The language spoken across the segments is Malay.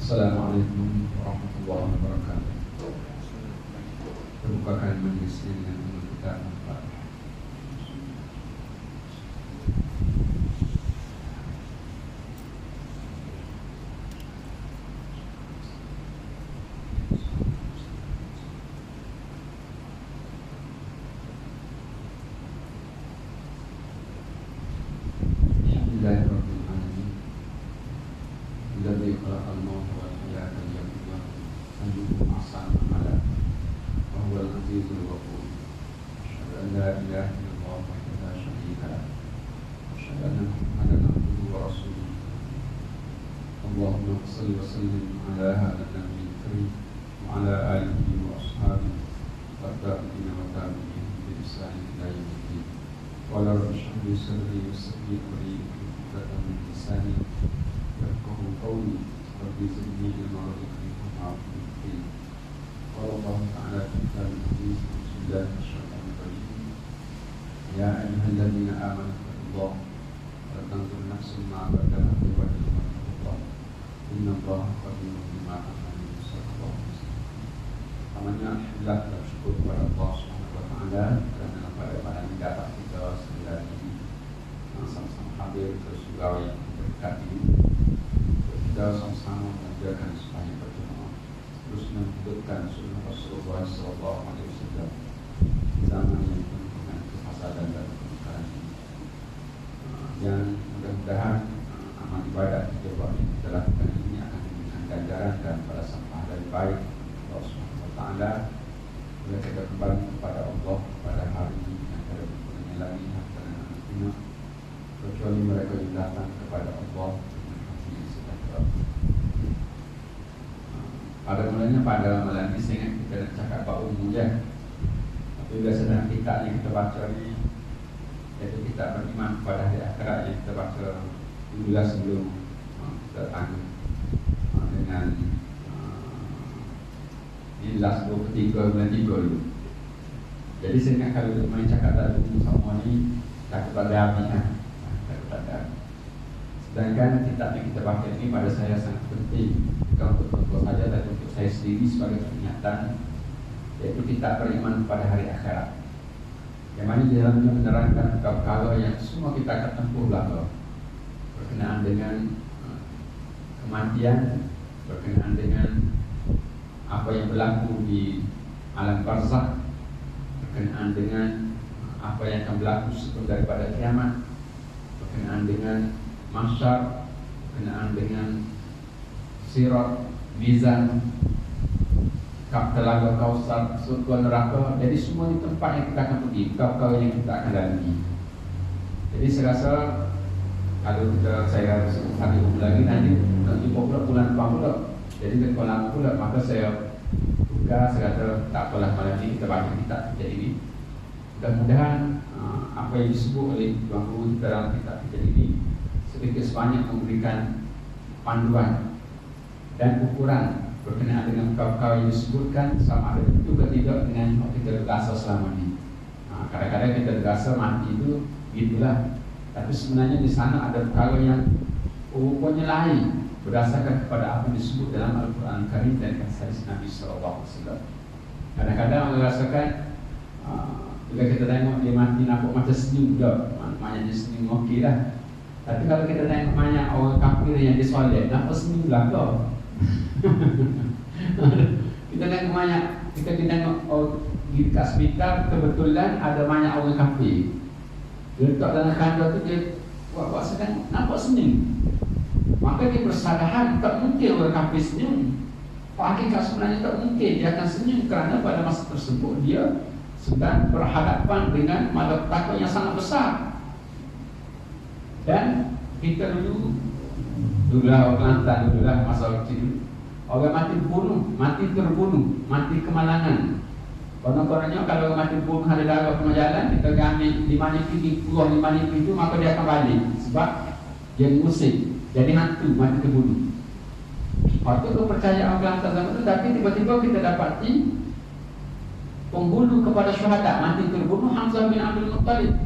Assalamualaikum warahmatullahi wabarakatuh. Terbukakan majelis ini dengan kita manfaat. Bismillahirrahmanirrahim. Alladzi khalaqal mauta wal hayata liyabluwakum ayyukum ahsanu amala wa huwal azizul ghafur. Asyhadu an la ilaha illallah wahdahu la syarika lah wa asyhadu anna Muhammadan abduhu wa rasuluh. Allahumma shalli wa sallim ala hadzal nabiyil karim wa ala alihi wa ashabihi wa tabi'ina wa tabi'in bi ihsan ila yaumil din. Wa la rabbi sadri wa yassir amri wa min lisani yafqahu qawli rabbi zidni ilma warzuqni hukman. Wallahu ta'ala kitabul aziz. Bismillahirrahmanirrahim. Ya ayyuhalladzina amanu taqullaha wa la tanzur nafsun ma qaddamat lighadin wattaqullah innallaha khabirun bima ta'malun. Namanya alhamdulillah, kita bersyukur kepada Allah Subhanahu wa taala karena pada dapat kita sekali lagi sama-sama hadir ke surau yang berkat ini. Kita sama-sama mengajarkan supaya berjemaah terus menghidupkan sunnah Rasulullah SAW zaman yang penuh dengan kefasadan dan kemungkaran ini. Yang mudah-mudahan amal ibadah kita yang kita lakukan ini akan memberikan ganjaran dan balasan pahala yang baik Allah Subhanahu wa taala. Bila kita kembali kepada Allah pada hari ini yang ada berikutnya lagi harta dan anak dunia, kecuali mereka yang datang kepada Allah dengan hati yang sejahtera. Pada mulanya pada malam ini saya ingat kita nak cakap bab umum je. Tapi biasanya kitab yang kita baca ni, iaitu kitab beriman kepada hari akhirat yang kita baca dululah sebelum kita tanya dengan ini last book ketiga bulan 3 dulu. Jadi saya ingat kalau kita main cakap tadi semua ni takut ada habis kan? Takut ada habis. Sedangkan kitab yang kita baca ini pada saya sangat penting, bukan untuk tuan-tuan saja, tapi untuk saya sendiri sebagai peringatan, yaitu kitab beriman pada hari akhirat. Yang mana di dalamnya menerangkan perkara yang semua kita akan tempuh belaka, berkenaan dengan kematian, berkenaan dengan apa yang berlaku di alam barzakh, berkenaan dengan apa yang akan berlaku sebelum daripada kiamat, berkenaan dengan mahsyar, berkenaan dengan sirat, mizan, kap telaga kausar, surga neraka. Jadi semua ini tempat yang kita akan pergi, perkara yang kita akan lalui. Jadi saya rasa kalau saya hari lagi nanti jumpa pula bulan depan pula. Jadi kalau lama pula, maka saya buka, saya kata tak apalah malam ini kita baca kitab kita ini. Mudah-mudahan apa yang disebut oleh Tuan Guru dalam kitab kita ini sedikit sebanyak memberikan panduan dan ukuran berkenaan dengan perkara yang disebutkan, sama ada betul atau tidak dengan yang kita terasa selama ini. Kadang-kadang kita terasa mati itu gitulah, tapi sebenarnya di sana ada perkara yang rupanya lain berdasarkan kepada apa yang disebut dalam Al-Quran Karim dan hadis Nabi SAW. Kadang-kadang orang rasakan bila kita tengok dia mati nampak macam senyum juga, maknanya dia senyum okey lah. Tapi kalau kita tengok banyak orang kafir yang disolat, nampak senyum lah kau. Kita tengok banyak, kita tengok di kat hospital kebetulan ada banyak orang kafir. Dia letak dalam kandang tu, dia buat sedang nampak senyum. Maka dia bersadaran tak mungkin orang kafir senyum. Hakikat sebenarnya tak mungkin dia akan senyum, kerana pada masa tersebut dia sedang berhadapan dengan malapetaka yang sangat besar. Dan kita dululah orang Kelantan, dululah masa kecil, orang mati bunuh, mati terbunuh, mati kemalangan. Konon-kononnya kalau orang mati bunuh ada darah tengah jalan, kita ambil 5 nipis, puruh 5 nipis itu, maka dia akan balik. Sebab dia ngusik, jadi hantu, mati terbunuh. Waktu kepercayaan Kelantan zaman itu, tapi tiba-tiba kita dapati penghulu kepada syuhada mati terbunuh Hamzah bin Abdul Muttalib.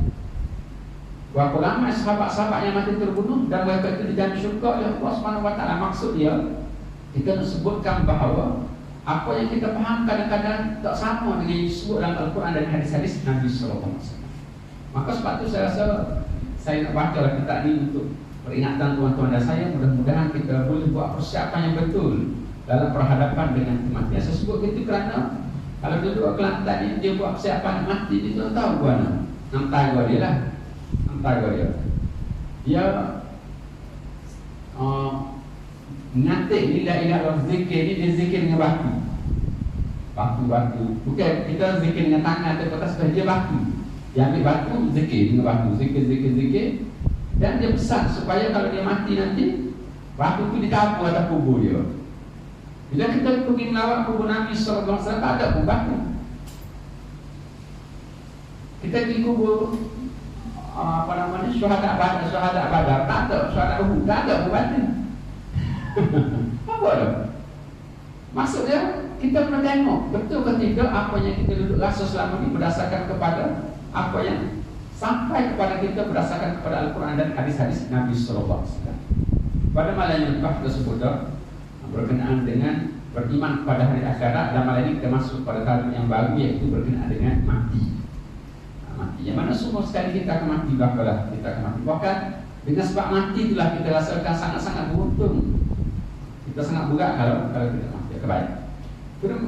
Berapa ramai sahabat-sahabat yang mati terbunuh dan mereka itu dijamin syurga oleh Allah Subhanahu wa taala. Maksud dia, kita nak sebutkan bahawa apa yang kita faham kadang-kadang tak sama dengan yang disebut dalam Al-Quran dan hadis-hadis Nabi sallallahu alaihi wasallam. Maka sebab itu saya rasa saya nak baca kitab ini untuk peringatan tuan-tuan dan saya. Mudah-mudahan kita boleh buat persiapan yang betul dalam berhadapan dengan kematian. Saya sebut itu kerana kalau dia duduk Kelantan ni, dia buat persiapan mati, dia tahu buana. Nampak gua dia lah. Nampak gua dia. Dia ngatik ni la ilaha illallah, zikir ni dia zikir dengan batu. Batu-batu. Bukan kita zikir dengan tangan atau kertas, dia batu. Dia ambil batu, zikir dengan batu. Zikir. Dan dia pesan supaya kalau dia mati nanti, batu tu ditabur atas kubur dia. Bila kita pergi melawat kubur Nabi sallallahu alaihi wasallam, tak ada pun batu. Kita pergi kubur syuhada Badar, tak ada, syuhada Uhud, tak ada pun batu. Apa tu? Maksudnya kita kena tengok betul ke tidak apa yang kita duduk rasa selama ini berdasarkan kepada apa yang sampai kepada kita berdasarkan kepada Al-Quran dan hadis-hadis Nabi sallallahu alaihi wasallam. Pada malam yang tersebut berkenaan dengan beriman pada hari akhirat, dan malam ini kita masuk pada tarikh yang baru, iaitu berkenaan dengan mati. Mati yang mana semua sekali kita akan mati, bakalah kita akan mati. Bahkan dengan sebab mati itulah kita rasakan sangat-sangat beruntung. Kita sangat berat kalau kita mati. Baik.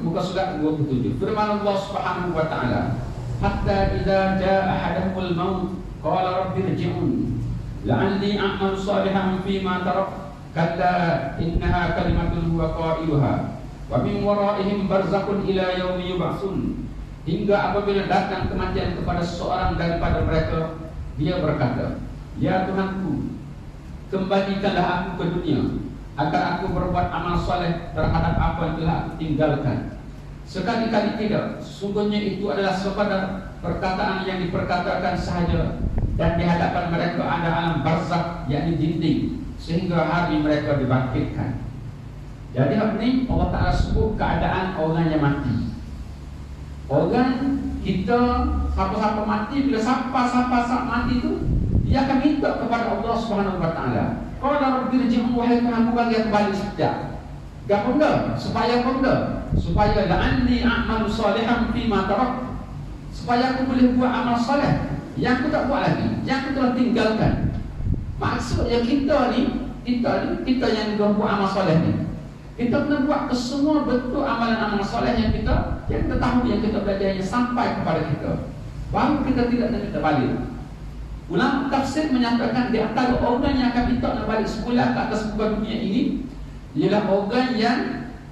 Muka surat 27. Firman Allah Subhanahu wa taala, hatta idza jaa ahadahumul maut qala rabbi irji'un la'alli a'malu salihan fima tarak kalla innaha kalimatun huwa qailuha wa min waraihim barzakhun ila yaumi yub'atsun. Hingga apabila datang kematian kepada seseorang daripada mereka, dia berkata, ya Tuhanku, kembalikanlah aku ke dunia agar aku berbuat amal soleh terhadap apa yang telah aku tinggalkan. Sekali-kali tidak, sesungguhnya itu adalah sekadar perkataan yang diperkatakan sahaja, dan di hadapan mereka ada alam barzakh, yakni dinding, sehingga hari mereka dibangkitkan. Jadi hari ini Allah Ta'ala sebut keadaan orang yang mati. Orang kita, siapa-siapa mati, bila siapa mati itu, dia akan minta kepada Allah Subhanahu wa taala, qala rabbi irji'un, wahai Tuhanku, bagi aku balik sekejap. Apa benda? Supaya apa benda? Supaya la'anni a'malu salihan fima tarak, supaya aku boleh buat amal soleh yang aku tak buat lagi, yang aku telah tinggalkan. Maksudnya kita yang buat amal soleh ni, kita kena buat kesemua betul amalan-amalan soleh yang kita tahu, yang kita belajarnya sampai kepada kita, baru kita tidak nak minta balik. Ulama tafsir menyatakan di antara orang yang akan minta nak balik semula ke atas muka dunia ini ialah orang yang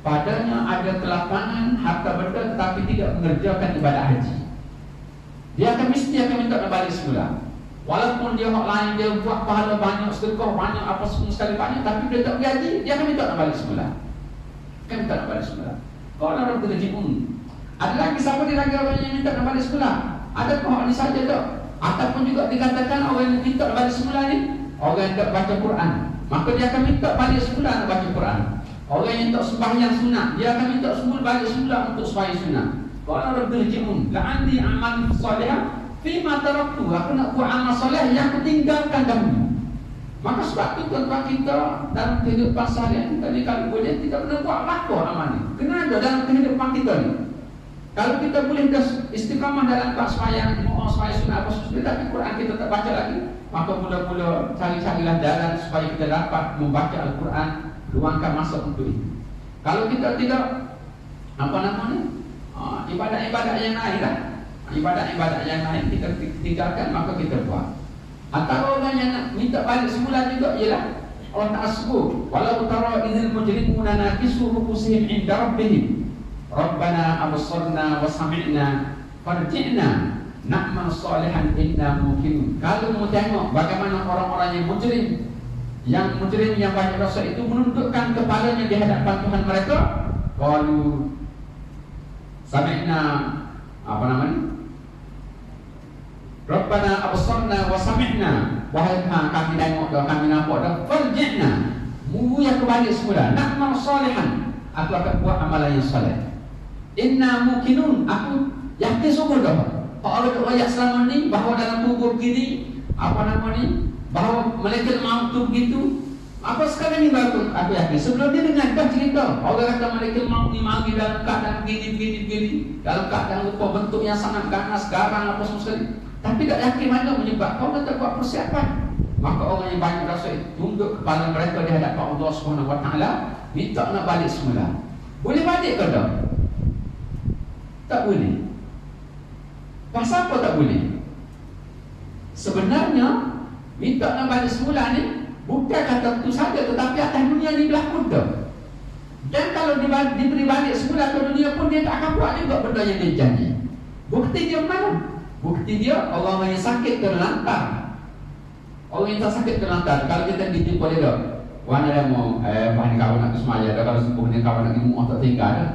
padanya ada kelapangan harta benda tetapi tidak mengerjakan ibadah haji. Dia mesti akan minta nak balik semula. Walaupun dia hak lain, dia buat pahala banyak, sedekah banyak, apa semua sekali banyak, tapi dia tak gaji, dia akan minta nak balik semula. Akan minta nak balik semula. Kalau orang terjibun, ada lagi siapa di lagi orang yang minta nak balik semula? Ada hak ni saja tak? Ataupun juga dikatakan orang yang minta nak balik semula ni orang yang tak baca Quran, maka dia akan minta balik semula nak baca Quran. Orang yang tak sembahyang sunat, dia akan minta semula balik semula untuk sembahyang sunat. Kalau orang terjibun, la'anni amal salihah fima taraktu, aku nak buat amal soleh yang aku tinggalkan dahulu. Maka sebab itu tuan-tuan kita dalam kehidupan seharian kita ni, kalau boleh tidak pernah buat apa amal ni, kena ada dalam kehidupan kita ni. Kalau kita boleh dah istiqamah dalam bab sembahyang, sembahyang sunat apa semua, tapi Quran kita tak baca lagi, maka mula-mula cari-carilah jalan supaya kita dapat membaca Al-Quran, luangkan masa untuk itu. Kalau kita tidak ibadat-ibadat yang lain lah, ibadat-ibadat yang lain kita tinggalkan, maka kita buat. Antara orang yang nak minta balik semula juga ialah Allah Ta'ala sebut, walau tara idzal mujrimuna nakisu ru'usihim 'inda rabbihim Rabbana absarna wa sami'na farji'na na'mal salihan inna muqinun. Kalau mau tengok bagaimana orang-orang yang mujrim yang banyak dosa itu menundukkan kepalanya di hadapan Tuhan mereka, qalu sami'na Rabbana absarna wa sami'na, wahai kami tengok dan kami nampak dah, farji'na, ya kembali semula, na'mal salihan, aku akan buat amalan yang soleh. Inna muqinun, aku yakin sungguh dah. Orang ayat selama ni bahawa dalam kubur kini apa nama ni, bahawa malaikat maut tu begitu. Apa sekarang ni baru aku yakin. Sebelum dia dengar dah cerita, orang kata malaikat maut ni mari dalam keadaan begini, dalam keadaan rupa bentuk yang sangat ganas, garang apa semua sekali. Tapi tak yakin mana menyebab kau dah tak buat persiapan. Maka orang yang banyak rasa tunduk kepala mereka di hadapan Allah Subhanahu Wa Taala, minta nak balik semula. Boleh balik ke tak? Tak boleh. Pasal apa tak boleh? Sebenarnya minta nak balik semula ni bukan kata itu saja, tetapi atas dunia ni berlaku dah. Dan kalau diberi balik semula ke dunia pun dia tak akan buat juga benda yang dia janji. Bukti dia mana? Bukti dia orang yang sakit terlantar. Orang yang tak sakit terlantar. Kalau kita dijumpa dia dah, wana dia mau bahan kawan nak semaya dah. Kalau sembuh dia kawan nak imu tak tinggal dah.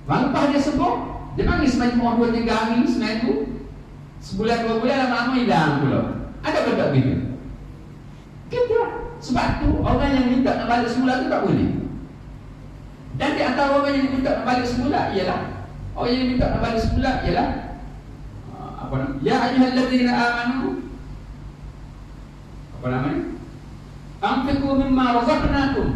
Lepas dia sembuh, dia nangis semua 2-3 hari semua itu. Sebulan 2 bulan lama-lama hilang pula. Ada ke tak begitu? Kita. Sebab tu orang yang minta nak balik semula tu tak boleh. Dan di antara orang yang minta nak balik semula ialah orang yang minta nak balik semula ialah apa nama? Ya ayyuhallazina amanu, apa namanya? Anfiqu mimma razaqnakum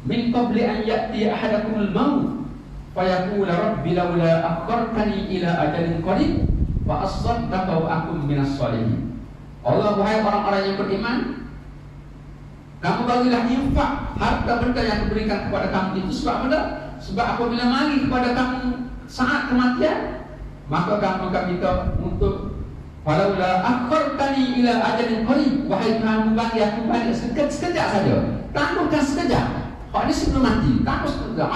min qabli an ya'ti ahadakumul maut fayaqula rabbi laula akhartani ila ajalin qarib fa asaddaqa wa akum minas shalihin. Allah, wahai orang-orang yang beriman, kamu bagilah infak harta benda yang diberikan kepada kamu itu. Sebab apa? Sebab apabila mari kepada kamu saat kematian, maka kamu akan minta untuk walaula akhartani ila ajalin qarib, wahai Tuhan, bagi aku balik sekejap saja. Tangguhkan sekejap. Hak ni sebelum mati, tangguh sekejap.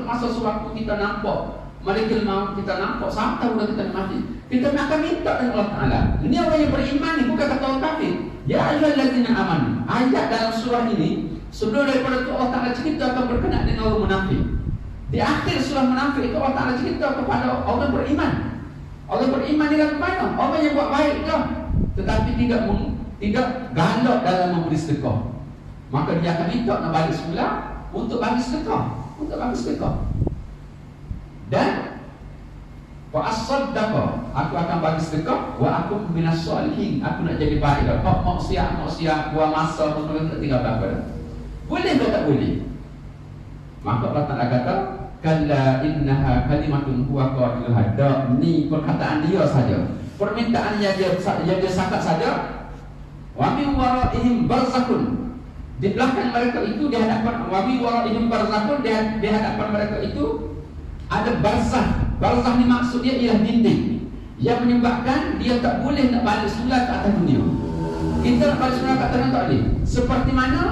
Masa sewaktu kita nampak malaikat maut, kita nampak saat tahu kita mati, kita akan minta dengan Allah Taala. Ini orang yang beriman ni, bukan kata orang kafir. Ya ayyuhallazina amanu. Ayat dalam surah ini sebelum daripada itu Allah Taala cerita akan berkenaan dengan orang munafik. Di akhir surah munafik itu Allah Taala cerita kepada orang beriman. Orang beriman ialah mana? Orang yang buat baik dah, tetapi tidak galak dalam memberi sedekah. Maka dia akan minta nak balik semula untuk bagi sedekah, Dan wa as-saddaqa, aku akan bagi sedekah, wa aku minas shalihin, aku nak jadi baik dah. Kau maksiat buang masa semua tak tinggal apa dah. Boleh ke tak boleh? Maka Allah Taala kata, kalla innaha kalimatun huwa qailuha. Ni perkataan dia saja, permintaan yang dia cakap saja. Wa min waraihim barzakhun, di belakang mereka itu, di hadapan wa min waraihim barzakhun, di hadapan mereka itu ada barzah. Barzah ni maksudnya ialah dinding yang menyebabkan dia tak boleh nak balik semula ke atas dunia. Kita nak balik semula ke atas dunia tak boleh. Seperti mana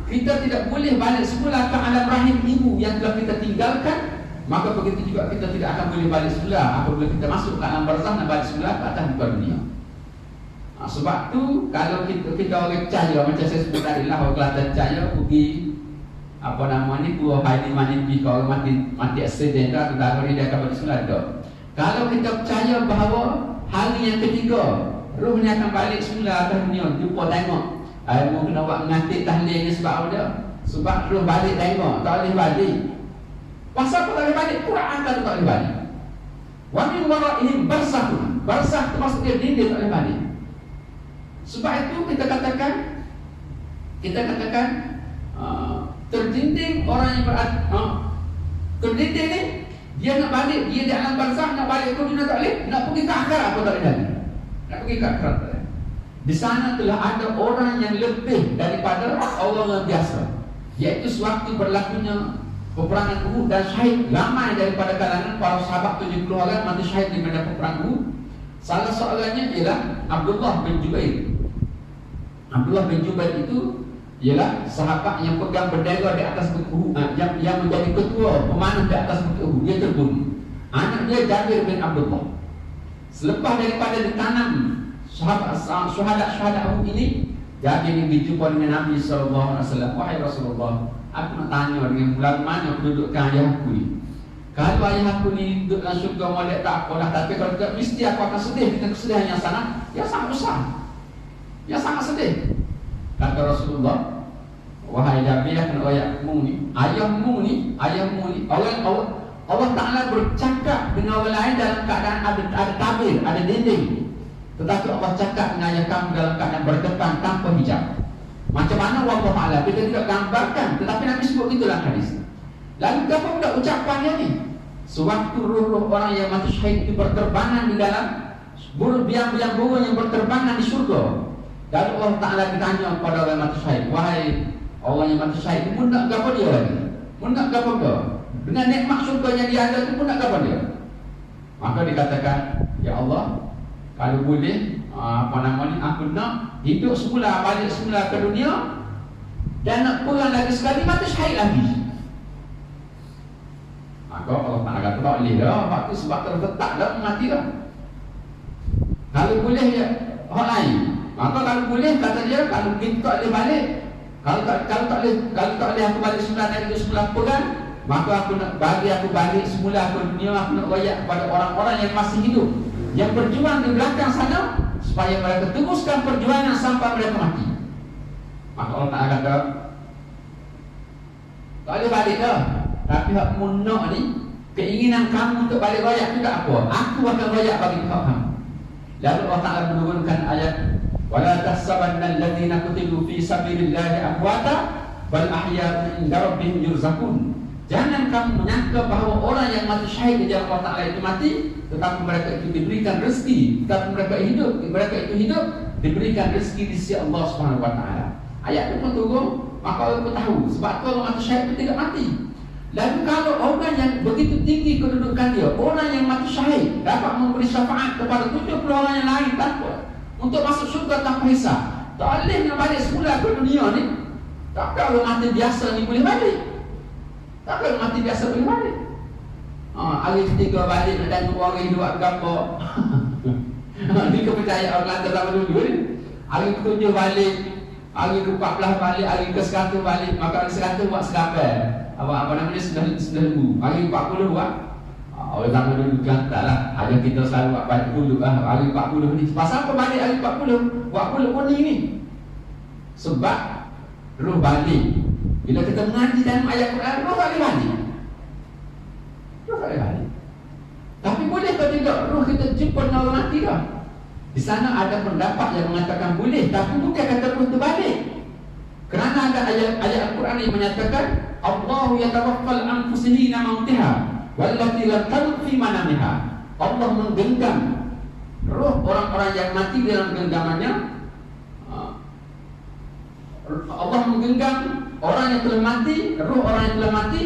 kita tidak boleh balik semula ke alam rahim ibu yang telah kita tinggalkan, maka begitu juga kita tidak akan boleh balik semula apabila kita masuk ke alam barzah nak balik semula ke atas muka dunia. Sebab tu kalau kita orang percaya, macam saya sebut tadi lah, orang Kelantan percaya pergi apa nama ni, dua hari mandi kalau mati aksiden dah, tentara ni dia akan balik semula dah. Kalau kita percaya bahawa hari yang ketiga rohnya akan balik semula atas dunia, jumpa tengok mau kena buat mengatik tahlil ni sebab apa dia? Sebab roh balik tengok, tak boleh balik. Pasal apa tak boleh balik? Quran kata tak boleh balik. Wa min waraihim barzakhun. Barzakh tu maksudnya dinding, tak boleh balik. Sebab itu kita katakan terdinding orang yang terdinding ni, dia nak balik, dia di alam barzakh nak balik ke dunia tak boleh, nak pergi ke akhirat apa tak boleh lagi. Nak pergi ke akhirat tak boleh. Di sana telah ada orang yang lebih daripada orang yang biasa, iaitu sewaktu berlakunya peperangan Uhud dan syahid ramai daripada kalangan para sahabat 70 orang mati syahid di medan peperangan Uhud. Salah seorangnya ialah Abdullah bin Jubair. Abdullah bin Jubair itu ialah sahabat yang pegang bendera di atas bukit Uhud, yang menjadi ketua pemanah di atas bukit Uhud. Dia terbunuh. Anak dia Jabir bin Abdullah. Selepas daripada ditanam syuhada Uhud ini, Jabir berjumpa dengan Nabi SAW. Wahai Rasulullah, aku nak tanya dengan bulan mana kedudukan ayahku ni. Kalau ayahku ni duduk dalam syurga molek tak apalah, tapi kalau tidak, mesti aku akan sedih dengan kesedihan yang sangat besar, yang sangat sedih. Kata Rasulullah, wahai Jabir, ayahmu ni Allah Ta'ala bercakap dengan orang lain dalam keadaan ada tabir, ada dinding. Tetapi Allah cakap dengan ayah kamu dalam keadaan berdepan tanpa hijab. Macam mana wallahu a'lam, kita tidak gambarkan, tetapi Nabi sebut itulah hadis. Lalu apa pula ucapannya ni? Sewaktu ruh-ruh orang yang mati syahid itu berterbangan di dalam biang-biang burung yang berterbangan di syurga. Lalu Allah Ta'ala ditanya kepada orang yang mati syahid, wahai orang yang mati syahid, pun nak apa dia lagi? Pun nak apa dia? Dengan nikmat syurga yang dia ada itu pun nak apa dia? Maka dikatakan, ya Allah, kalau boleh, aku nak hidup semula, balik semula ke dunia, dan nak perang lagi sekali, mati syahid lagi. Maka Allah Ta'ala kata, tak boleh dah, waktu sebab terletak dah, mati dah. Kalau boleh ya, orang lain. Maka kalau boleh, kata dia, kalau kita tak boleh balik, kalau tak boleh aku balik semula dan hidup semula perang, maka aku nak aku balik semula ke dunia, aku nak royak kepada orang-orang yang masih hidup, yang berjuang di belakang sana, supaya mereka teruskan perjuangan sampai mereka mati. Maka Allah Ta'ala kata, tak boleh balik dah. Tapi hak munak ni, keinginan kamu untuk balik royak tu tak apa, aku akan royak bagi hak kamu. Lalu Allah Ta'ala menurunkan ayat, wala tahsabanna alladhina qutilu fi sabilillahi amwata bal ahya'un 'inda rabbihim yurzaqun. Jangan kamu menyangka bahawa orang yang mati syahid di jalan Allah Ta'ala itu mati, tetapi mereka itu diberikan rezeki, tetapi mereka itu hidup diberikan rezeki di sisi Allah Subhanahu wa Ta'ala. Ayat itu pun turun, maka orang pun tahu sebab tu orang mati syahid itu tidak mati. Lalu kalau orang yang begitu tinggi kedudukan dia, orang yang mati syahid dapat memberi syafaat kepada 70 orang yang lain tanpa untuk masuk syurga tanpa hisab, tak boleh nak balik semula ke dunia ni. Tak kalau mati biasa ni boleh balik. Tak kalau mati biasa boleh balik. Hari ketiga balik nak tengok orang hidup agama. Ni kepercayaan orang Kelantan zaman dulu ni. Hari ke-7 balik, hari ke-14 balik, hari ke-100 balik, maka hari 100 buat sekapai. Apa namanya sudah lembu. Hari 40 buat. Orang zaman dulu Kelantan lah. Ada kita selalu buat 40 hari 40 ni. Pasal apa balik hari 40? Buat puluh ni. Sebab roh balik. Bila kita mengaji dalam ayat Quran, roh balik. Roh balik. Tapi boleh ke tidak roh kita jumpa dengan orang mati dah? Di sana ada pendapat yang mengatakan boleh, tapi bukan kata roh tu balik. Kerana ada ayat Al-Quran yang menyatakan Allahu yatawaffal anfusihi mautiha wallati lam tamut fi manamiha. Allah menggenggam roh orang-orang yang mati dalam genggamannya. Allah menggenggam orang yang telah mati, roh orang yang telah mati,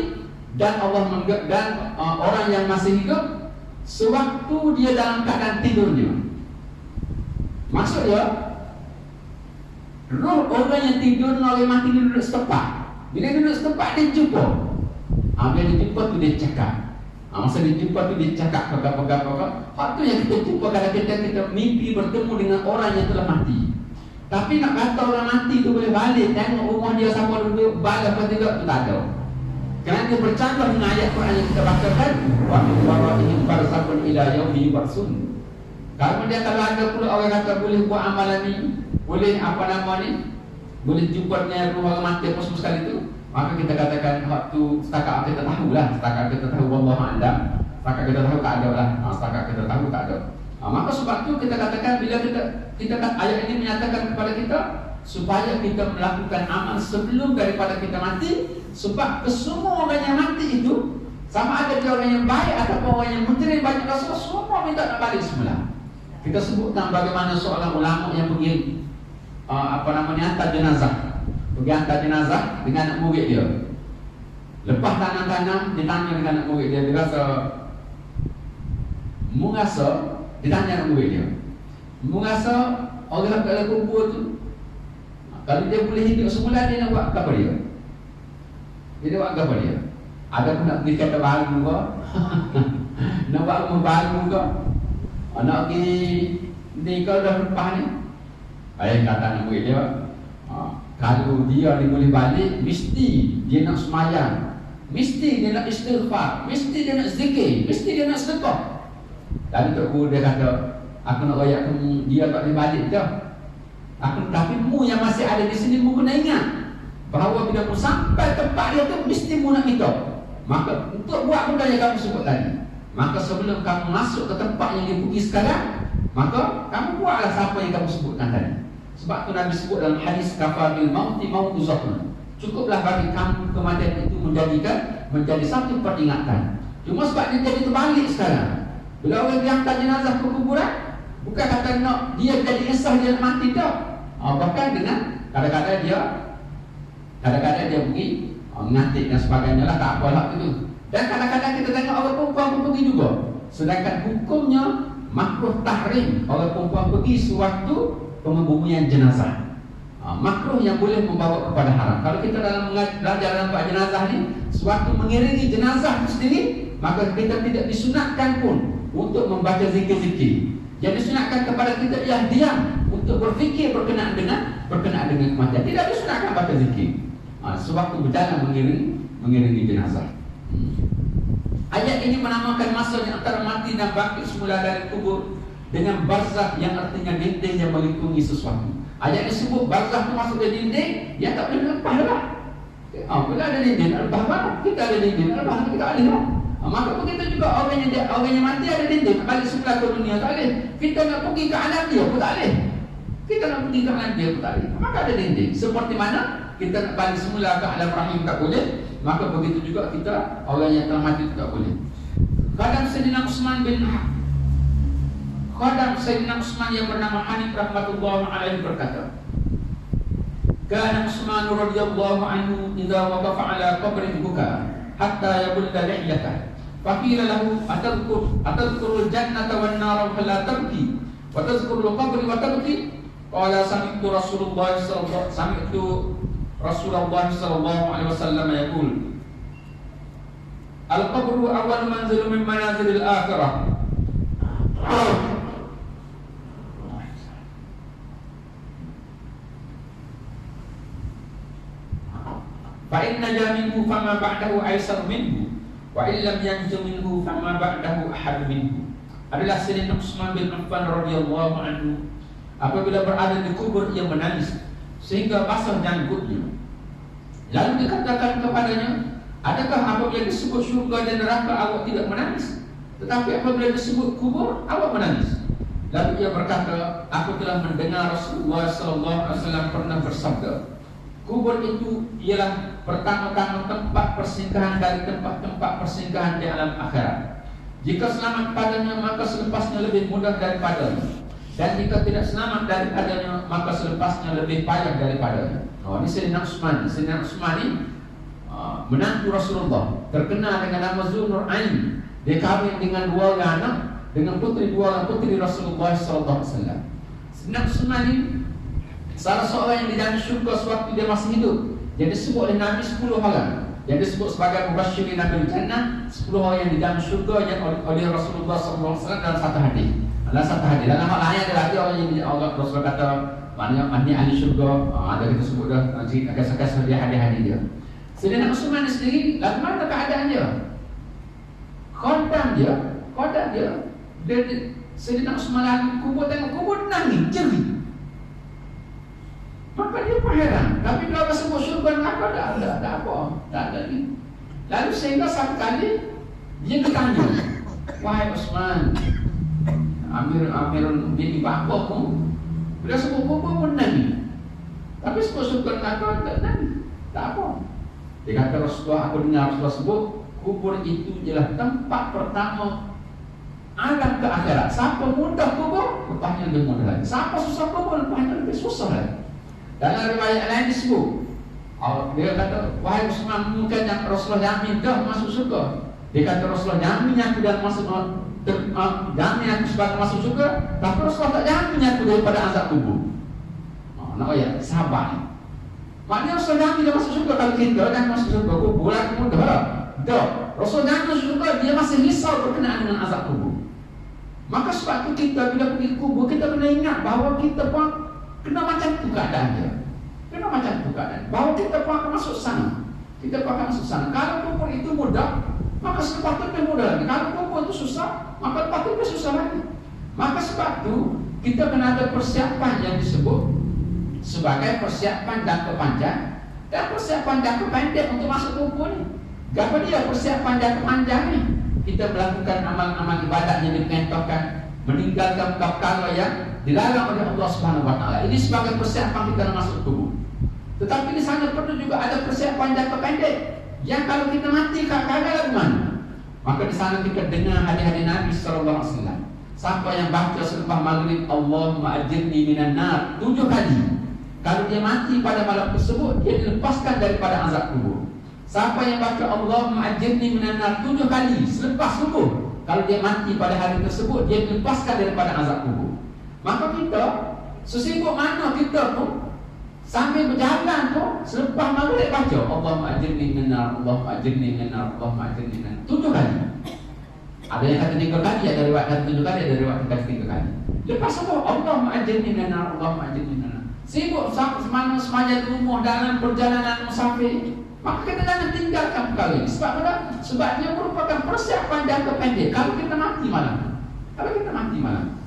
dan Allah dan orang yang masih hidup sewaktu dia dalam keadaan tidurnya. Maksudnya roh orang yang tidur dengan orang mati duduk setempat. Bila duduk setempat dia jumpa. Bila dia jumpa tu dia cakap. Masa dia jumpa tu dia cakap pegang-pegang. Hak tu yang kita jumpa kadang-kadang kita mimpi bertemu dengan orang yang telah mati. Tapi nak kata orang mati tu boleh balik, tengok rumah dia siapa duduk, balik apa tidak, tu tak ada. Kerana dia bercanggah dengan ayat Quran yang kita bacakan, wa min wara'ihim barzakun ila yaumi yub'atsun. Kalau ada pula orang kata boleh buat amalan ni, boleh apa nama ni, boleh jumpa dengan ruh orang mati apa semua sekali tu, maka kita katakan hak tu setakat kita tahu lah, setakat kita tahu wallahu a'lam, setakat kita tahu tak ada lah, setakat kita tahu tak ada. Maka sebab tu kita katakan bila kita ayat ini menyatakan kepada kita supaya kita melakukan amal sebelum daripada kita mati, sebab kesemua orang yang mati itu sama ada dia orang yang baik ataupun orang yang mujrim banyak dosa, semua minta nak balik semula. Kita sebut tentang bagaimana seorang ulama yang pergi hantar jenazah. Pergi hantar jenazah dengan anak murid dia. Lepas tanam-tanam, ditanya dengan anak murid dia, dia rasa ditanya anak murid dia, merasa orang kat kubur tu, kalau dia boleh hidup semula, dia nak buat apa dia? Dia nak buat apa dia? Ada pun nak beli kereta baru ke? Nak buat rumah baru ke? Nak pergi ni kau dah lepas ni? Ayah kata anak murid dia, kalau dia boleh balik, mesti dia nak semayang, mesti dia nak istighfar, mesti dia nak zikir, mesti dia nak sedekah. Lalu Tok Guru dia kata, aku nak royak kamu, dia tak boleh balik dah. Tapi mu yang masih ada di sini, mu kena ingat bahawa bila mu sampai tempat dia tu, mesti mu nak minta. Maka untuk buat benda yang kamu sebut tadi, maka sebelum kamu masuk ke tempat yang dia pergi sekarang, maka kamu buatlah siapa yang kamu sebutkan tadi. Sebab tu Nabi sebut dalam hadis kafabil mauti mautuzatun. Cukuplah bagi kamu kematian itu menjadi satu peringatan. Cuma sebab dia jadi terbalik sekarang. Bila orang diangkat jenazah ke kuburan, bukan kata nak dia jadi insah dia mati tak. Bahkan dengan kadang-kadang dia pergi mengantik dan sebagainya lah, tak apalah itu. Dan kadang-kadang kita tengok orang perempuan pun pergi juga. Sedangkan hukumnya makruh tahrim orang perempuan pergi sewaktu pengebumian jenazah. Makruh yang boleh membawa kepada haram. Kalau kita dalam belajar dalam bab jenazah ni, sewaktu mengiringi jenazah itu sendiri, maka kita tidak disunatkan pun untuk membaca zikir-zikir. Jadi disunatkan kepada kita ialah diam untuk berfikir berkenaan dengan kematian. Tidak disunatkan baca zikir sewaktu berjalan mengiringi jenazah. Ayat ini menamakan masa yang antara mati dan bangkit semula dari kubur dengan barzakh yang artinya dinding yang melingkungi sesuatu. Ayat ini sebut barzakh itu masuk ke dinding yang tak boleh lepas lah. Bila ada dinding, lepas mana? Kita ada dinding, lepas kita tak boleh lah. Maka begitu juga orang yang mati ada dinding, balik semula ke dunia tak boleh. Kita nak pergi ke alam dia pun tak boleh. Kita nak pergi ke alam dia pun tak boleh. Maka ada dinding. Seperti mana kita nak balik semula ke alam rahim tak boleh, maka begitu juga kita orang yang telah mati tak boleh. Khadam Sayyidina Utsman yang bernama Hanif rahmatullah alaihi berkata, Kana Utsman radhiyallahu anhu idza waqafa ala qabrin buka hatta yabulla lihyatan. Faqila lahu atadhkurul jannata wan nar fala tabki wa tadhkurul qabri wa tabki. Qala sami'tu Rasulullah sallallahu alaihi wasallam yaqul al-qabru awwal manzil min manazilil akhirah. Fa inna jaminhu fama ba'dahu aisar minhu wa illam yanju minhu fama ba'dahu ahad minhu. Adalah Sayyidina Utsman bin Affan radhiyallahu anhu apabila berada di kubur ia menangis sehingga basah janggutnya. Lalu dikatakan kepadanya, adakah apabila disebut syurga dan neraka awak tidak menangis? Tetapi apabila disebut kubur awak menangis. Lalu ia berkata, aku telah mendengar Rasulullah SAW pernah bersabda, kubur itu ialah pertama-tama tempat persinggahan dari tempat-tempat persinggahan di alam akhirat. Jika selamat padanya maka selepasnya lebih mudah daripadanya, dan jika tidak selamat daripadanya maka selepasnya lebih payah daripadanya. Ini Sayyidina Utsman. Sayyidina Utsman ini menantu Rasulullah, terkenal dengan nama Zulnur Ain. Dia kahwin dengan dua anak, dengan putri Rasulullah SAW. Sayyidina Utsman ini salah seorang yang di dalam syurga sewaktu dia masih hidup. Jadi disebut oleh Nabi 10 orang. Yang disebut sebagai mubasyirin bil jannah, 10 orang yang di dalam syurga yang oleh Rasulullah SAW dalam satu hadis. Dalam hal lain ada lagi orang yang Allah Rasul kata maknanya ahli syurga. Ada kita sebut dah nanti akan dia hadis-hadis dia. Sayyidina Utsman sendiri lagu mana keadaan dia? Khadam dia. Sayyidina Utsman lalu kubur, tengok kubur nangis jerit. Maka dia pun heran. Tapi kalau sebut syurga neraka tak ada ni. Lalu sehingga satu kali dia bertanya, wahai Utsman, Amirul Mukminin bapa pun bila sebut kubur pun nangis. Tapi sebut syurga neraka tak nangis. Tak apa. Dia kata Rasulullah, aku dengar Rasulullah sebut kubur itu ialah tempat pertama alam ke akhirat. Siapa mudah kubur, lepasnya lebih mudah lagi. Siapa susah kubur, lepasnya lebih susah lagi. Dalam riwayat lain disebut, dia kata, wahai Utsman, mungkin yang Rasulullah jamin dah masuk surga. Dia kata Rasulullah jamin aku dah masuk, jamin aku sebagai masuk surga. Tapi Rasulullah tak jamin aku daripada azab kubur. Nak sabar. Maknanya Rasulullah jamin dia masuk surga. Kalau kita dah masuk surga kubur, lagi mudah. Dah, Rasulullah jamin surga, dia masih risau berkenaan dengan azab kubur. Maka sebab itu kita bila pergi kubur, kita kena ingat bahawa kita pun kena macam tu keadaan dia. Bahawa kita pun akan masuk sana. Kalau kubur itu mudah, maka sepatutnya lebih mudah lagi. Kalau kubur itu susah, maka sepatutnya lebih susah lagi. Maka sebab itu kita kena ada persiapan yang disebut sebagai persiapan jangka panjang dan persiapan jangka pendek untuk masuk kubur ni. Apa dia persiapan jangka panjang ni? Kita melakukan amal-amal ibadat yang diperintahkan meninggalkan perkara yang dilarang oleh Allah Subhanahu wa taala. Ini sebagai persiapan kita masuk kubur. Tetapi di sana perlu juga ada persiapan jangka pendek. Yang kalau kita mati kagak mana? Maka di sana kita dengar hadis-hadis Nabi sallallahu alaihi wasallam. Siapa yang baca selepas maghrib Allahumma ajirni minan nar 7 kali. Kalau dia mati pada malam tersebut, dia dilepaskan daripada azab kubur. Siapa yang baca Allahumma ajirni minan nar 7 kali selepas subuh, kalau dia mati pada hari tersebut, dia dilepaskan daripada azab kubur. Maka kita sesibuk mana kita pun sambil berjalan tu selepas maghrib baca Allahumma ajirni minan nar, Allahumma ajirni minan nar, Allahumma ajirni minan nar 7 kali. Ada yang kata 3 kali, ada riwayat kata 7 kali, ada riwayat kata 3 kali. Lepas itu Allahumma ajirni minan nar, Allahumma ajirni minan nar. Sibuk semana semaya rumah dalam perjalanan musafir, maka kita jangan tinggalkan perkara ini. Sebab apa? Sebab dia merupakan persiapan jangka pendek. Kalau kita mati malam,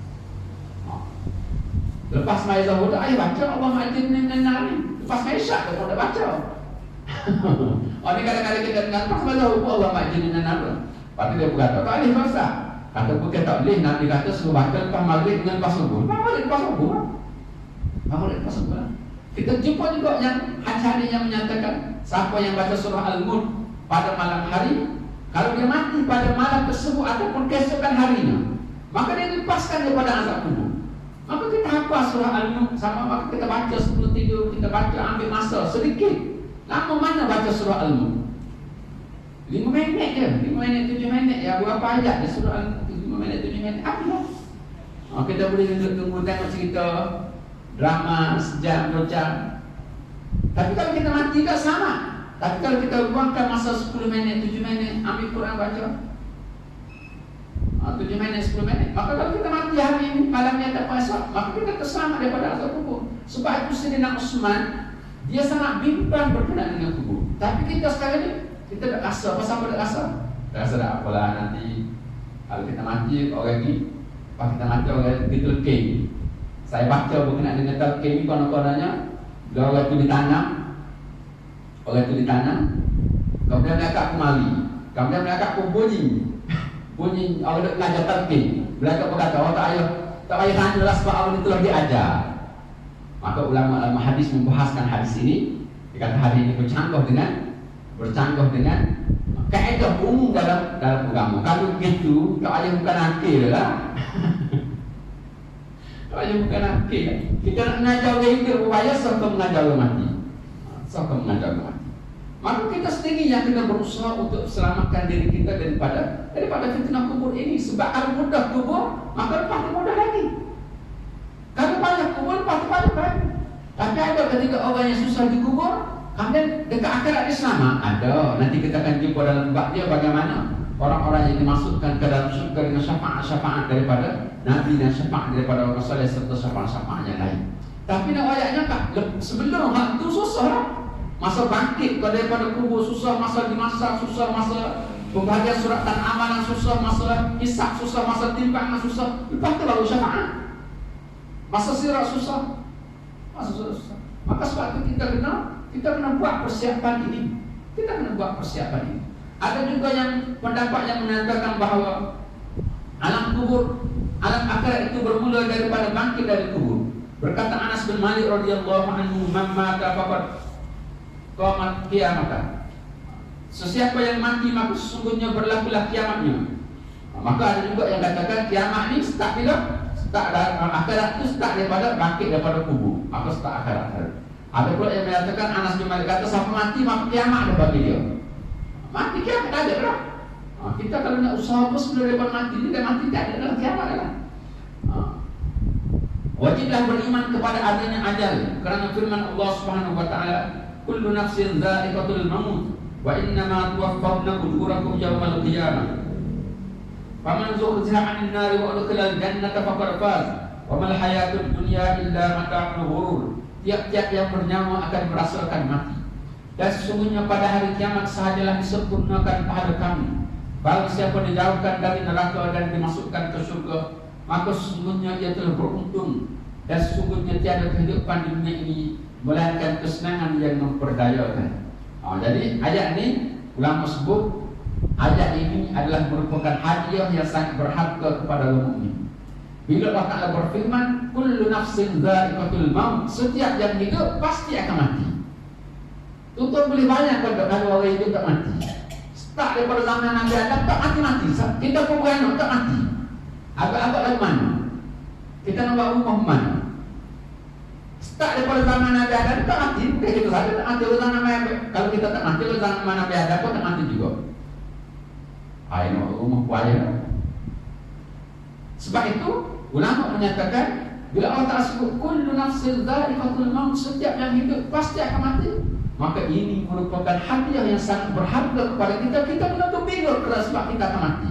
lepas maya zuhur, ayo baca Allahumma ajirni minan nar. Lepas maya isyak kita dah baca. Oh, ni kadang-kadang kita dengar lepas maya zuhur Allahumma ajirni minan nar. Lepas dia berkata, tak boleh dosa. Kata bukan tak boleh, Nabi kata suruh baca lepas maghrib dengan lepas subuh. Lepas subuh. Kita jumpa juga yang hadis yang menyatakan siapa yang baca surah Al-Mulk pada malam hari, kalau dia mati pada malam tersebut ataupun keesokan harinya, maka dia dilepaskan daripada azab kubur. Maka kita hafal surah Al-Mulk sama, maka kita baca sebelum tidur, kita baca ambil masa sedikit. Lama mana baca surah Al-Mulk? 5 minit je, 5 minit, 7 minit ya, berapa ayat dia surah Al-Mulk, 5 minit, 7 minit, apa? Kita boleh tunggu tengok cerita drama sejam, 2 jam. Tapi kalau kita mati tak sama. Tapi kalau kita luangkan masa 10 minit, 7 minit, ambil Quran baca 7 minit, 10 minit, maka kalau kita mati hari ini, malamnya tak esok, maka kita terselamat daripada azab kubur. Sebab itu Sayyidina Utsman, dia sangat bimbang berkenaan dengan kubur. Tapi kita sekarang ni, kita tak rasa. Pasal apa tak rasa? Tak rasa tak apalah, nanti kalau kita mati, orang ni, pas kita mati orang ditelking. Saya baca berkenaan dengan telking ni, konon-kononnya orang itu ditanam, kemudian mereka kemari, kemudian mereka pun bunyi orang nak belajar telking. Mereka berkata, oh tak payah tanya lah sebab orang itu lagi ajar. Maka ulama hadis membahaskan hadis ini. Dia kata hadis ini bercanggah dengan kaedah umum dalam agama. Kalau begitu, tak payah bukan akhir lah. Tak payah bukan akhir. Kita nak mengajar orang hidup berupaya serta mengajar orang mati. Maka kita sendiri yang kena berusaha untuk selamatkan diri kita daripada fitnah kubur ini. Sebab kalau mudah kubur, maka lepas tu mudah lagi. Kalau banyak kubur, lepas tu banyak lagi. Tapi ada ketika orang yang susah dikubur, kemudian dekat akhirat dia selamat. Ada. Nanti kita akan jumpa dalam bab dia bagaimana orang-orang yang dimasukkan ke dalam syurga dengan syafaat daripada Nabi dan syafaat daripada orang soleh serta syafaat yang lain. Tapi nak ayatnya tak, sebelum hal itu susah lah. Masa bangkit daripada kubur susah, masa dimasak susah, masa pembahagian suratan amalan susah, masa hisab susah, masa timbangan susah. Lepas tu baru syafaat. Masa sirat susah. Maka sebab itu kita kena buat persiapan ini. Ada juga yang pendapat yang mengatakan bahawa alam kubur, alam akhirat itu bermula daripada bangkit dari kubur. Berkata Anas bin Malik radhiyallahu anhu, "Man mata faqad qamat kiamat." Sesiapa yang mati maka sesungguhnya berlakulah kiamatnya. Maka ada juga yang katakan kiamat ni start bila? Start dari akhirat itu start daripada bangkit daripada kubur. Maka start akhirat. Ada pula yang mengatakan Anas bin Malik kata siapa mati maka kiamat ada bagi dia. Mati kiamat tak ada lah. Kita kalau nak usaha apa sebelum daripada mati ni, dan mati tak ada dalam kiamat lah. Wajiblah beriman kepada adanya ajal, kerana firman Allah Subhanahu wa taala, kullu nafsin dha'iqatul maut wa innama tuwaffawna ujurakum yawmal qiyamah. Faman zuhziha 'anil nari wa udkhilal jannata faqad faz wa mal hayatud dunya illa mata'ul ghurur. Tiap-tiap yang bernyawa akan merasakan mati. Dan sesungguhnya pada hari kiamat sahajalah disempurnakan pahala kami. Barang siapa dijauhkan dari neraka dan dimasukkan ke surga, maka sesungguhnya ia telah beruntung. Dan sesungguhnya tiada kehidupan di dunia ini melainkan kesenangan yang memperdayakan. Jadi ayat ini ulama sebut ayat ini adalah merupakan hadiah yang sangat berharga kepada orang mukmin. Bila Allah Ta'ala berfirman, kullu nafsin dha'iqatul maut, setiap yang hidup pasti akan mati. Tuntut boleh banyak kalau orang hidup tak mati. Start daripada zaman Nabi Adam tak mati-mati. Kita pun beranak tak mati. Agak-agak lagu mana? Kita nak buat rumah mana? Start daripada zaman Nabi Adam tak mati. Bukan kita saja tak mati. Kalau kita tak mati, zaman Nabi Adam pun tak mati juga. Nak rumah kuaya. Sebab itu ulama menyatakan, bila Allah Ta'ala sebut kullu nafsin dha'iqatul maut, setiap yang hidup pasti akan mati, maka ini merupakan hadiah yang sangat berharga kepada kita. Kita kena gembira kerana sebab kita akan mati.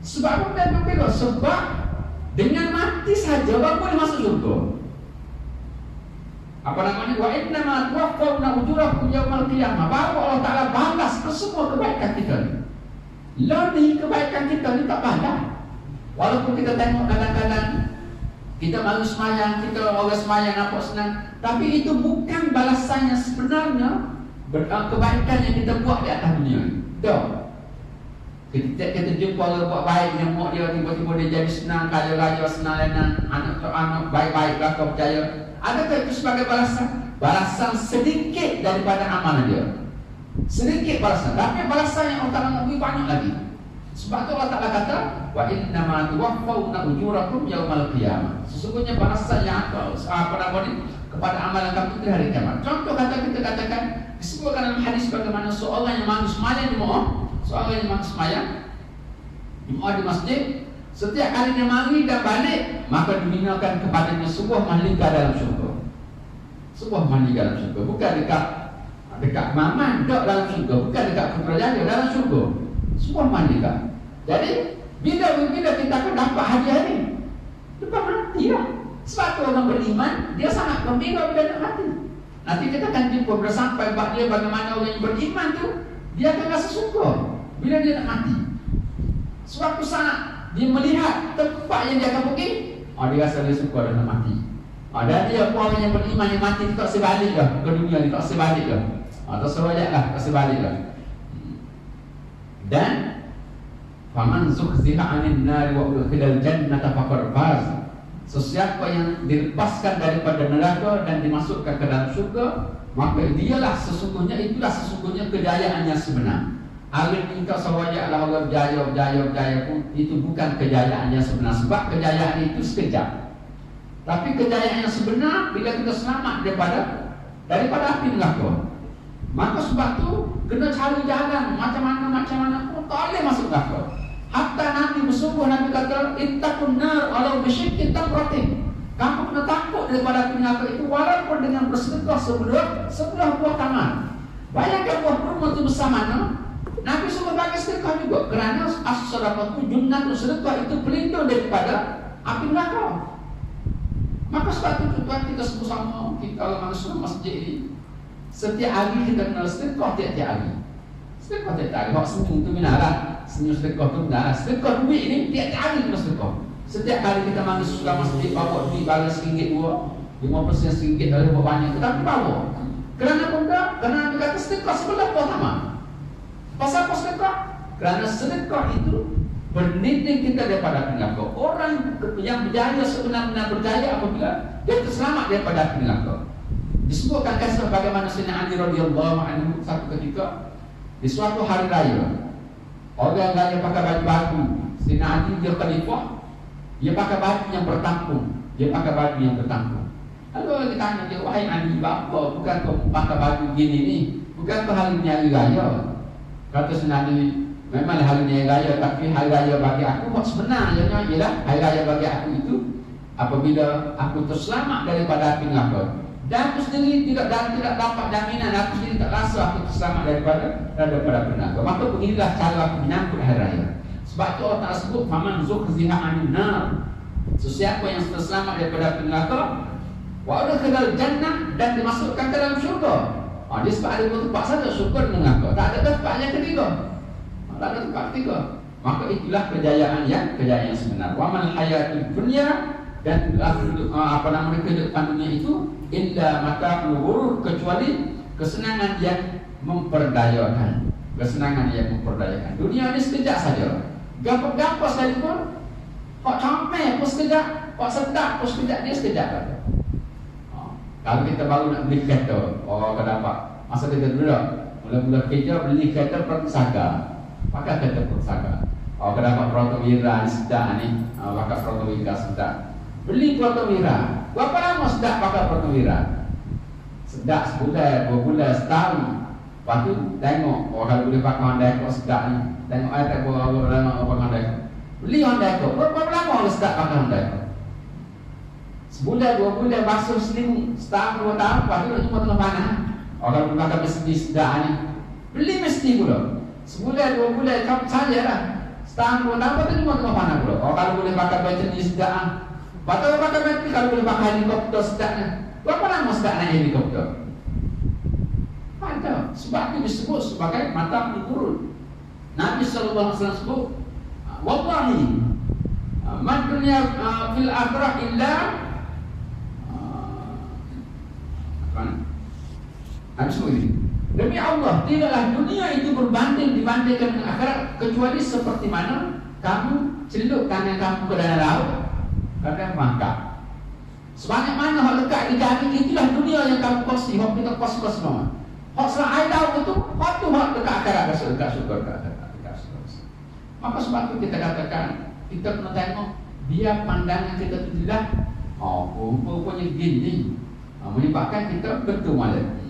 Sebab apa kita gembira? Sebab dengan mati saja baru boleh masuk syurga. Apa namanya? Wa innama tuwaffawna ujurakum yaumal qiyamah. Baru Allah Ta'ala balas ke semua kebaikan kita ni. Lebih kebaikan kita ni tak balas. Walaupun kita tengok kadang-kadang kita malu semayang, kita orang semayang nampak senang, tapi itu bukan balasannya sebenarnya kebaikan yang kita buat di atas dunia ni. Tahu? Kita jumpa orang buat baik, nyamuk dia, tiba-tiba dia jadi senang, kaya raya, senang lenang, anak baik-baik, kau percaya. Adakah itu sebagai balasan? Balasan sedikit daripada amalan dia. Sedikit balasan, tapi balasan yang Allah lebih banyak lagi. Sebab itu Allah Ta'ala kata, wa innama tuwaffawna ujurakum yaumal qiyamah. Sesungguhnya balasan yang kepada amalan kamu di hari kiamat. Contoh kita katakan, disebutkan dalam hadis bagaimana seorang yang manggil semayang di Mu'ah, seorang yang manggil semayang di Mu'ah di masjid, setiap kali dia mandi dan balik, maka diminakan kepadanya sebuah mahligai dalam syurga. Sebuah mahligai dalam syurga, bukan dekat Maman, tak dalam syurga, bukan dekat Putrajaya, dalam syurga. Sebuah mahligai. Jadi bila kita akan dapat hadiah ni, lepas mati lah. Sebab tu orang beriman, dia sangat gembira bila nak mati. Nanti kita akan jumpa bersampai dia bagaimana orang yang beriman tu, dia akan rasa syukur bila dia nak mati. Suatu saat dia melihat tempat yang dia akan pergi, dia rasa dia syukur dan nak mati. Dan dia orang yang beriman yang mati tak sebalik dah ke dunia ni, tak sebalik dah. Tak serojak lah, tak sebalik dah. Dan faman zuhziha 'anil nar wa udkhilal jannata faqad faz. Sesiapa yang dilepaskan daripada neraka dan dimasukkan ke dalam syurga, maka itulah sesungguhnya kejayaan yang sebenar. Agar engkau sawajaklah orang berjaya pun, itu bukan kejayaan yang sebenar. Sebab kejayaan itu sekejap. Tapi kejayaan yang sebenar bila kita selamat daripada api neraka. Maka sebab tu kena cari jalan macam mana pun tak boleh masuk neraka. Hatta Nabi bersungguh, Nabi kata ittaqun nar walau bisyikki tamratin. Kamu kena takut daripada api neraka itu walaupun dengan bersedekah sebelah buah tangan. Bayangkan buah kurma itu besar mana, Nabi suruh bagi sedekah juga, kerana as-sadaqah itu junnatun, sedekah itu pelindung daripada api neraka. Maka sebab itu tuan kita sama-sama, kita kalau masuk masjid ini, setiap hari kita kena sedekah tiap-tiap hari. Sedekah tiap-tiap hari. Kalau senyum tu minalah, senyum sedekah tu minalah. Sedekah duit ni tiap-tiap hari kita sedekah. Setiap kali kita masuk suka masjid, bawa duit balas RM1, 50% RM1 dari bawa banyak, tetapi bawa. Kerana benda, kerana dia kata sedekah sebelah buah taman. Pasal apa sedekah? Kerana sedekah itu berninding kita daripada api neraka. Orang yang berjaya sebenar-benar berjaya apabila dia terselamat daripada api neraka. Disebutkan kisah bagaimana Sayyidina Ali radhiyallahu anhu satu ketika di suatu hari raya, orang raya pakai baju baru. Sayyidina Ali dia khalifah, dia pakai baju yang bertangkung. Lalu orang ditanya dia, wahai Ali, apa bukan kau pakai baju gini ni? Bukan kau hari ni hari raya? Kata Sayyidina Ali, memang hari ni hari raya, tapi hari raya bagi aku sebenarnya ialah hari raya bagi aku itu apabila aku terselamat daripada api neraka. Dan aku sendiri tidak dapat jaminan, aku sendiri tak rasa aku terselamat daripada api neraka. Maka beginilah cara aku menyambut hari raya. Sebab itu Allah Ta'ala sebut faman zuhziha 'anil nar, sesiapa yang terselamat daripada api neraka, wa udkhilal jannah, dan dimasukkan ke dalam syurga. Dia sebab ada dua tempat saja, syurga dan neraka. Tak ada tempat yang ketiga. Tak ada tempat ketiga. Maka itulah kejayaan yang sebenar. Wa mal hayatud dunya, dan kehidupan dunia itu illa mata'ul ghurur, kecuali kesenangan yang memperdayakan. Dunia ini sekejap saja. Gampang sekalipun Hak comel pun sekejap, hak sedap pun sekejap, dia sekejap saja. Kalau kita baru nak beli kereta, kenapa? Masa kita dulu mula-mula kerja beli kereta Pertisaga, pakai kereta Pertisaga. Kenapa Protowira ni sedap ni? Pakai Protowira sedap. Beli Protowira. Berapa lama sedap pakai Protowira? Sedap sebulan, 2 bulan, setahun. Lepas tu tengok, kalau boleh pakai Honda Accord sedap ni. Tengok tak berapa lama pakai Honda Accord. Beli Honda Accord. Berapa lama sedap pakai Honda Accord? Sebulan, 2 bulan, basuh selimut. Setahun, 2 tahun, lepas tu nak jumpa tengah panah. Kalau boleh pakai mesin sedap ni. Beli mesti pula. Sebulan, 2 bulan, saja lah. Setahun, 2 tahun, lepas tu jumpa tengah panah pula. Kalau boleh pakai bateri sedap ni. Lepas tu pakai bateri, kalau boleh pakai helikopter sedapnya. Berapa lama sedap naik helikopter? Ada. Sebab itu disebut sebagai mata turun. Nabi SAW sebut, wallahi ma dunya fil akhirah illa Nabi sebut ini. Demi Allah, tidaklah dunia itu berbanding dibandingkan dengan akhirat, kecuali seperti mana kamu celupkan yang kamu ke dalam laut, kadang mangkap. Sebanyak mana hak lekat di jalan, itulah dunia yang kamu kongsi. Hak kita kongsi semua. Hak selain laut itu, hak tu hak dekat akhirat, dekat syurga, dekat syurga. Maka sebab itu kita katakan, kita kena tengok biar pandangan kita itu tidak rupanya gini, menyebabkan kita betul malam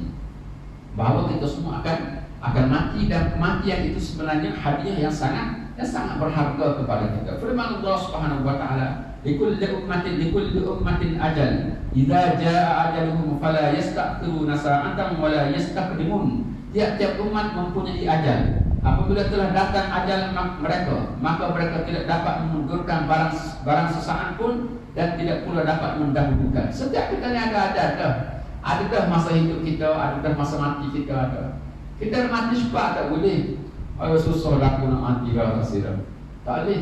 bahawa kita semua akan mati, dan kematian itu sebenarnya hadiah yang sangat berharga kepada kita. Firman Allah Subhanahu wa taala, likulli ummatin ajal, idza jaa ajaluhum fala yasta'khiruna sa'atan wa la yastaqdimun. Tiap-tiap umat mempunyai ajal. Apabila telah datang ajal mereka, maka mereka tidak dapat memundurkan barang sesaat pun, dan tidak pula dapat mendahulukan. Setiap kita ni ada masa hidup kita, ada masa mati kita ada. Kita nak mati cepat tak boleh. Susah aku nak mati kalau tak boleh.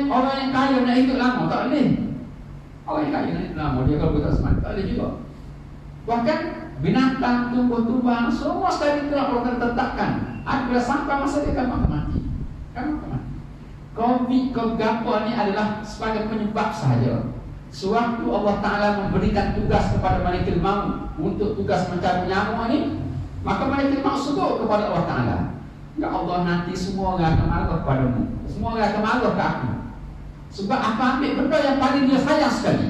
Orang yang kaya nak hidup lama tak boleh. Orang yang kaya nak hidup lama, dia kalau tak semati tak boleh juga. Bahkan binatang, tumbuh-tumbuhan, semua sekali telah Allah tetapkan. Apabila sampai masa dia akan mati. Covid kegapa ni adalah sebagai penyebab sahaja. Sewaktu Allah Ta'ala memberikan tugas kepada malaikat maut untuk tugas mencabut nyawa ni, maka malaikat maut sebut kepada Allah Ta'ala, ya Allah, nanti semua orang akan marah kepadamu, semua orang akan marah ke aku, sebab aku ambil benda yang paling dia sayang sekali.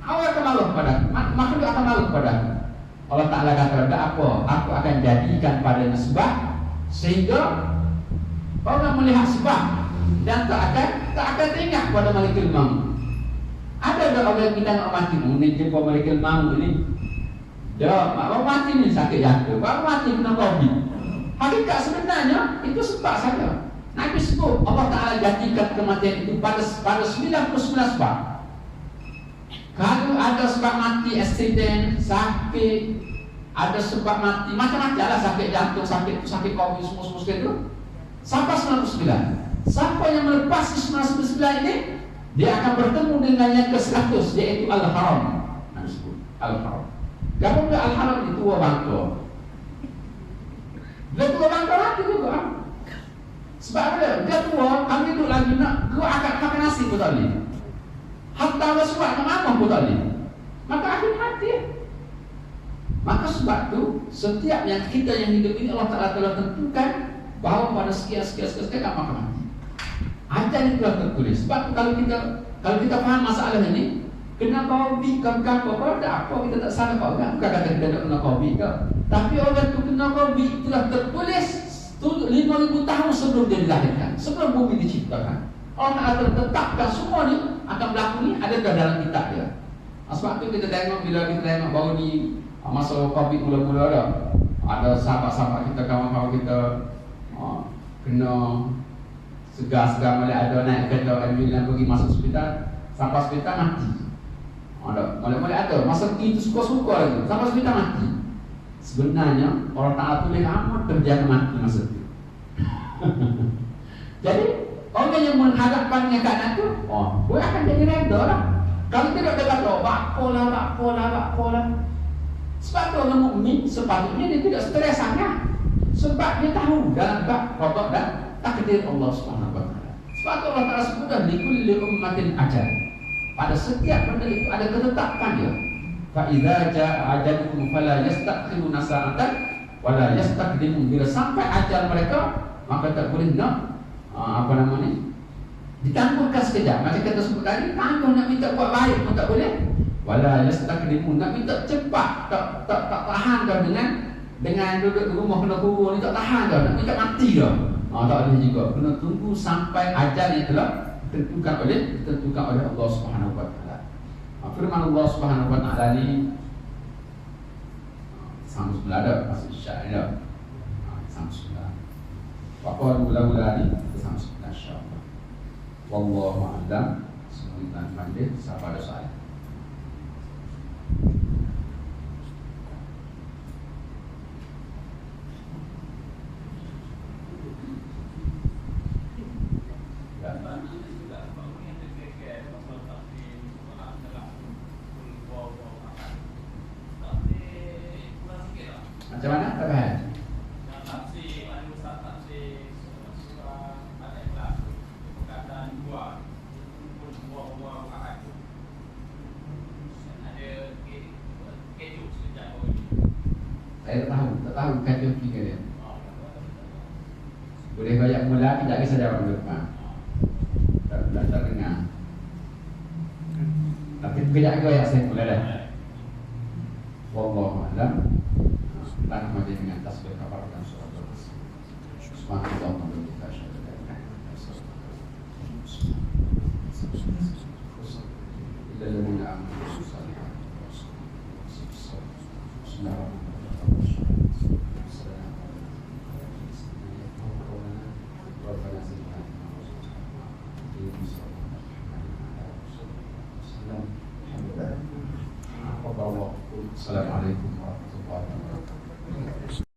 Awak akan marah kepada aku, makhluk akan marah kepada aku. Allah Ta'ala kata, tak apa, aku akan jadikan padanya sebab, sehingga orang melihat sebab dan tak akan teringat kepada malaikat maut. Ada tak orang yang kita nak mati ni jumpa malaikat maut ni? Dah, baru mati ni sakit jantung, baru mati kena Covid. Hakikat sebenarnya itu sebab saja. Nabi sebut Allah Ta'ala jadikan kematian itu pada 99 sebab. Kalau ada sebab mati aksiden, sakit, ada sebab mati, macam-macam lah, sakit jantung, sakit Covid, semua sekali itu, sampai 99. Siapa yang melepasi 99 ini, dia akan bertemu dengan yang ke-100, yaitu Al-Haram. Nabi sebut Al-Haram. Gabung ke Al-Haram itu tua bangka. Dia tua bangka lagi juga. Sebab apa dia tua, kami duduk lagi nak gua akan makan nasi pun tak boleh. Hatta waswat nama pun tak boleh. Maka akhir mati. Maka sebab tu, setiap yang kita yang hidup ini Allah Ta'ala telah tentukan bahawa pada sekian akan makan mati. Ajal itu telah tertulis. Sebab kalau kita faham masalah ini, kena Covid ke apa, ada apa kita tak salah kau kan? Bukan kata kita tak kena Covid ke. Tapi orang itu kena Covid itu telah tertulis 5,000 tahun sebelum dia dilahirkan, sebelum bumi diciptakan. Allah Ta'ala tetapkan semua ni akan berlaku ni, ada dalam kitab dia. Sebab tu kita tengok, bila kita tengok baru ni masa Covid mula-mula ada sahabat-sahabat kita, kawan-kawan kita kena segar-segar boleh ada naik kereta ambulan pergi masuk hospital, sampai hospital mati. Boleh ada masa itu suka-suka lagi sampai hospital mati. Sebenarnya orang Ta'ala tulis amat terjadi mati masa itu. Jadi orang yang menghadapkan keadaan itu, boleh akan jadi reda lah. Kalau tidak dia kata bakpolah. Sebab tu orang mukmin sepatutnya dia tidak stres sangat, sebab dia tahu dalam bab qada dan takdir Allah Subhanahu wa taala. Sebab itu Allah Ta'ala sebutkan likulli ummatin ajal. Pada setiap benda itu ada ketetapan dia. Fa idza jaa ajaluhum fala yastaqimuna sa'atan wala yastaqdimun. Bila sampai ajal mereka, maka tak boleh nak ditangguhkan sekejap. Macam kita sebut tadi, tangguh nak minta buat baik pun tak boleh. Wala yastaqdimun, nak minta cepat tak tahan dah dengan duduk rumah kena kubur ni, tak tahan dah, nak minta mati dah. Tak boleh juga. Kena tunggu sampai ajal yang telah ditentukan oleh Allah Subhanahu wa taala. Firman Allah Subhanahu wa taala ni sama sebelah masih syair dah. Sama sebelah. Apa gula-gula ni sama sebelah insya-Allah. Wallahu a'lam. Semoga pandai siapa ada soal. Macam mana? Tak faham. Saya tak tahu kata fikir dia. Boleh banyak mula, tidak bisa jawab dulu. Tak dengar. Tapi kejap yang saya mula dah. Wallahu a'lam. Tak macam dengan tasbih.